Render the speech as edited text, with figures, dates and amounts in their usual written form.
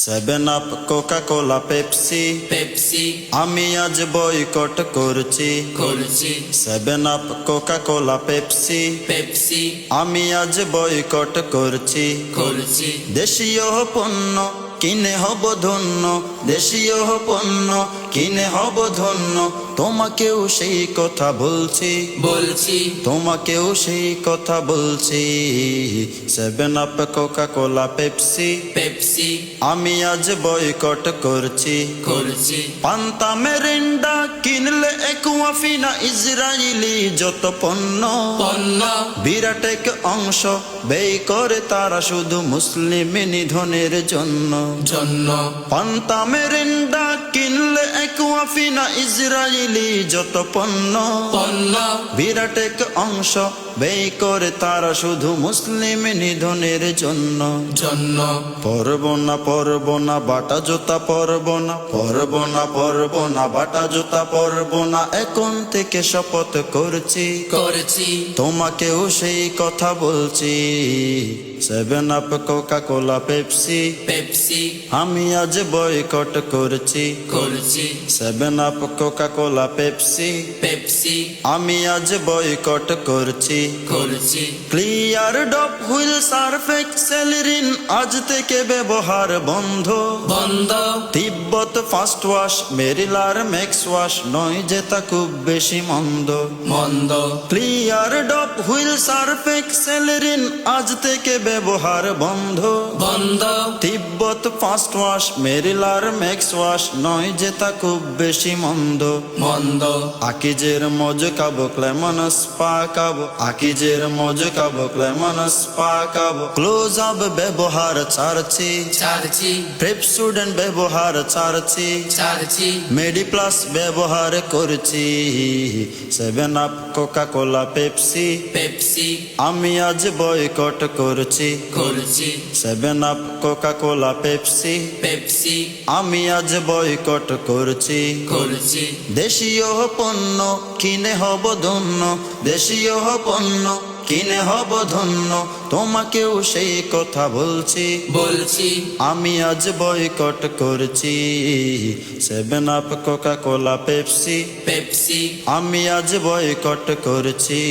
Seven Up, Coca Cola, Pepsi Pepsi আমি আজ boycott করছি। Seven Up, Coca Cola, Pepsi Pepsi আমি আজ বয়কট করছি। দেশীয় পণ্য কিনে হব ধন্য, দেশীয় পণ্য কিনে হব ধন্য। তোমাকেও সেই কথা বলছি, তোমাকেও সেই কথা বলছি। Seven Up, Coca Cola, Pepsi Pepsi আমি আজ বয়কট করছি। পান্তা মেরিন্ডা কিনলে একুয়াফিনা, ইসরায়েলি যত পণ্য বিরাট এক অংশ ব্যয় করে তারা শুধু মুসলিম নিধনের জন্য। পান্তা মেরিন্ডা কিনলে একুয়াফিনা, ইসরায়েলি যত পণ্য বিরাট এক অংশ ব্যয় করে তারা শুধু মুসলিম নিধনের জন্য। পরব না, পরব না বাটা জুতা, পরব না, পরব না, পরব না বাটা জুতা, পরব না। এখন থেকে শপথ করছি, তোমাকেও সেই কথা বলছি। Seven Up, Coca Cola, Pepsi আমি আজ বয়কট করছি। Seven Up, Coca Cola, Pepsi আমি আজ বয়কট করছি। Clear, Dove, Wheel, Surf Excel, Rin আজ থেকে ব্যবহার বন্ধ। তিব্বত ফাস্ট ওয়াশ, মেরিলার ম্যাক্স ওয়াশ নয় যে তা খুব বেশি মন্দ। Clear, Dove, Wheel, Surf Excel, Rin আজ থেকে ব্যবহার বন্ধ। তিব্বত ফাস্ট ওয়াশ, মেরিলার ম্যাক্স ওয়াশ নয় যে তা খুব বেশি মন্দ। আকিজের মজ খাবো, ক্লেমনস পা খাবো, আকিজের মজ খাবো, ক্লেমনস পা খাবো। ক্লোজ আপ ব্যবহার ছাড়ছি, প্রেপসুডেন্ট ব্যবহার ছাড়ছি, মেডি প্লাস ব্যবহার করছি। Seven Up, Coca Cola, Pepsi আমি আজ বয়কট করছি। Seven Up, Coca Cola, Pepsi আমি আজ বয়কট করছি। দেশীয় পণ্য কিনে হব ধন্য, দেশীয় পণ্য কিনে হব ধন্য। তোমাকেও সেই কথা বলছি, আমি আজ বয়কট করছি। Seven Up, Coca Cola, Pepsi আমি আজ বয়কট করছি।